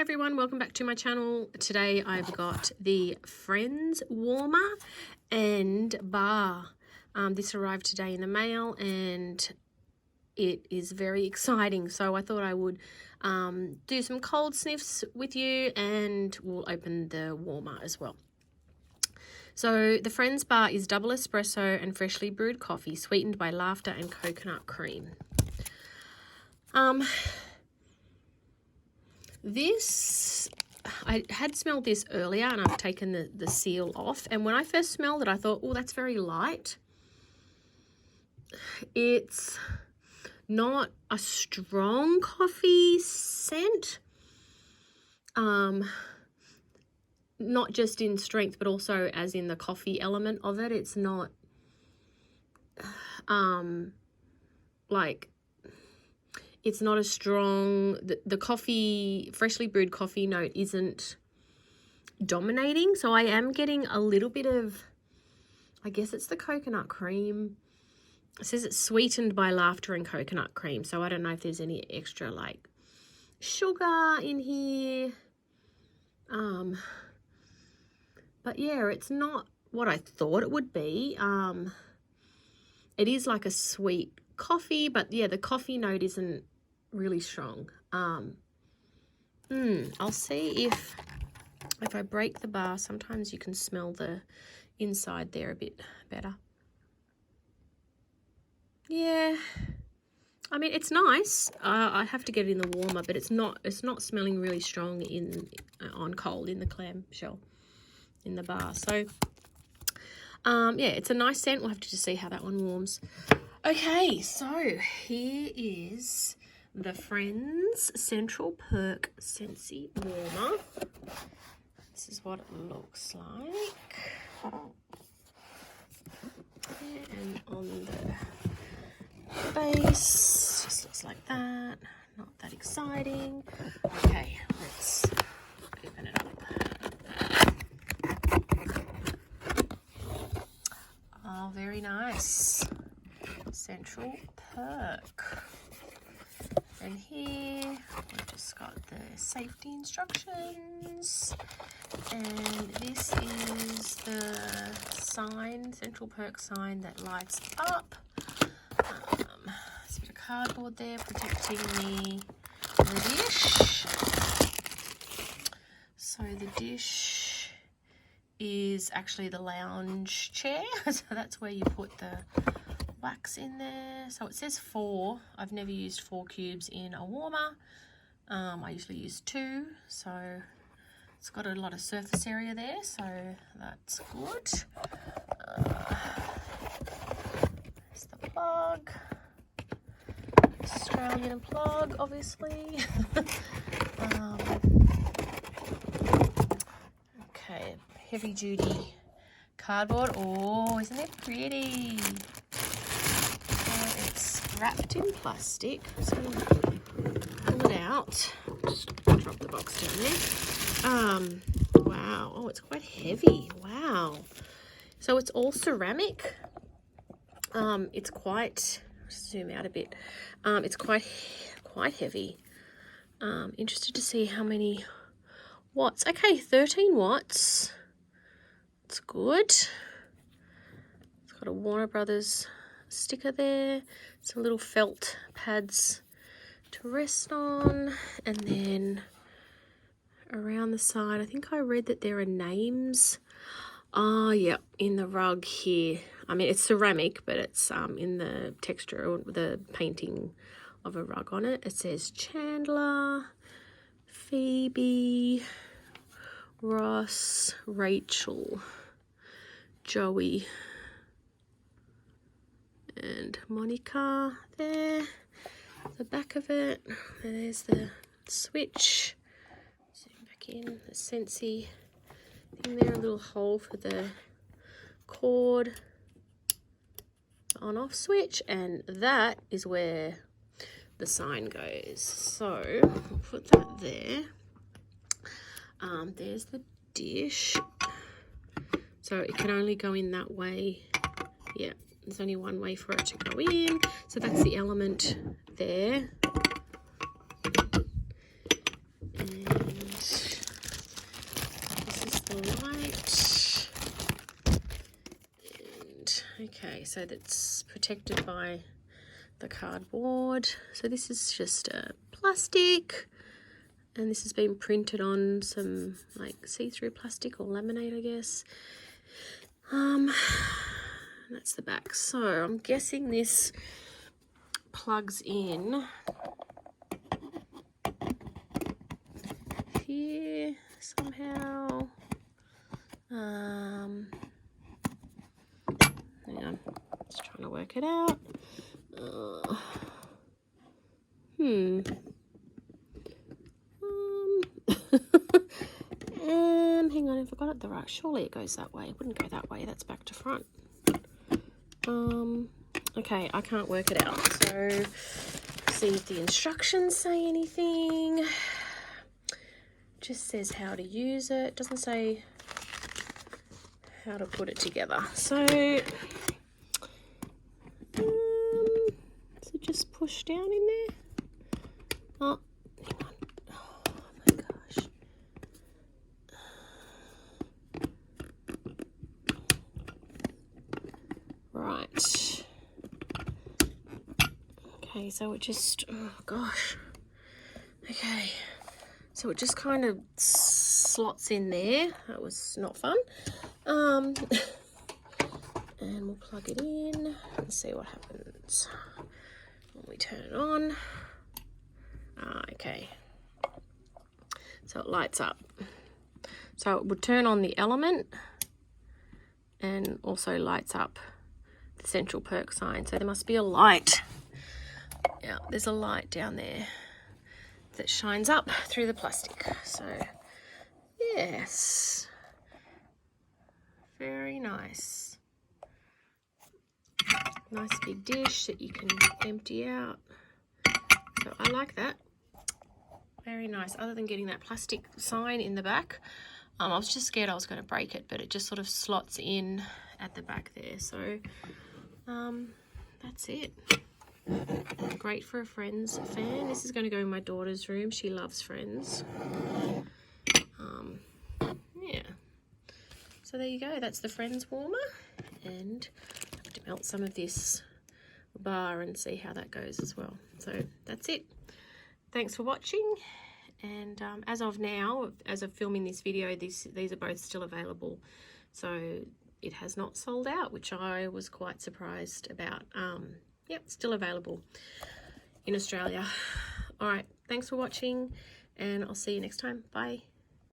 everyone, welcome back to my channel. Today I've got the Friends warmer and bar. This arrived today in the mail and it is very exciting, so I thought I would do some cold sniffs with you and we'll open the warmer as well. So the Friends bar is double espresso and freshly brewed coffee sweetened by laughter and coconut cream. This, I had smelled this earlier and I've taken the seal off, and when I first smelled it I thought, oh, that's very light. It's not a strong coffee scent, not just in strength but also as in the coffee element of it. It's not like, it's not as strong. The coffee, freshly brewed coffee note isn't dominating. So I am getting a little bit of, I guess it's the coconut cream. It says it's sweetened by laughter and coconut cream. So I don't know if there's any extra like sugar in here. But yeah, it's not what I thought it would be. It is like a sweet coffee, but yeah, the coffee note isn't really strong. I'll see if I break the bar, sometimes you can smell the inside there a bit better. Yeah, I mean, it's nice. I have to get it in the warmer, but it's not smelling really strong on cold in the clamshell in the bar. So yeah, it's a nice scent. We'll have to just see how that one warms. Okay, so here is the Friends Central Perk Scentsy Warmer. This is what it looks like. And on the base, just looks like that. Not that exciting. Okay, let's open it up. Oh, very nice. Central Perk. And here we've just got the safety instructions, and this is the sign, Central Perk sign that lights up. There's a bit of cardboard there protecting the dish. So the dish is actually the lounge chair, so that's where you put the wax in there. So it says 4. I've never used 4 cubes in a warmer. I usually use 2, so it's got a lot of surface area there, so that's good. There's the plug, Australian plug, obviously. Okay, heavy duty cardboard. Oh, isn't it pretty? Wrapped in plastic, so pull it out. Just drop the box down there. Wow. Oh, it's quite heavy. Wow. So it's all ceramic. It's quite, zoom out a bit. It's quite heavy. Interested to see how many watts. Okay, 13 watts. It's good. It's got a Warner Brothers sticker there, some little felt pads to rest on, and then around the side I think I read that there are names. Oh yeah, in the rug here. I mean, it's ceramic, but it's in the texture or the painting of a rug on it. It says Chandler, Phoebe, Ross, Rachel, Joey and Monica there. The back of it, and there's the switch. Zoom back in, the Scentsy in there, a little hole for the cord, on off switch, and that is where the sign goes. So I'll put that there. There's the dish, so it can only go in that way. Yeah, there's only one way for it to go in, so that's the element there. And light. And okay, so that's protected by the cardboard. So this is just a plastic, and this has been printed on some like see-through plastic or laminate, I guess. That's the back. So I'm guessing this plugs in here somehow. Hang on, just trying to work it out. Hang on, if I got it the right, surely it goes that way. It wouldn't go that way, that's back to front. Okay, I can't work it out, so see if the instructions say anything. Just says how to use it, doesn't say how to put it together. So, is it just push down in there? Oh, hang on. Oh my gosh. Right. Okay, so it just, oh gosh. Okay, so it just kind of slots in there. That was not fun. And we'll plug it in and see what happens when we turn it on. Okay, so it lights up. So it would turn on the element and also lights up the central perk sign. So there must be a light. Yeah, there's a light down there that shines up through the plastic. So yes, very nice. Nice big dish that you can empty out. So I like that. Very nice. Other than getting that plastic sign in the back, I was just scared I was going to break it, but it just sort of slots in at the back there. So that's it. Great for a Friends fan. This is going to go in my daughter's room. She loves Friends. Yeah. So there you go. That's the Friends warmer. And I have to melt some of this bar and see how that goes as well. So that's it. Thanks for watching. And as of now, as of filming this video, these are both still available. So it has not sold out, which I was quite surprised about. Yep, still available in Australia. All right, thanks for watching, and I'll see you next time. Bye.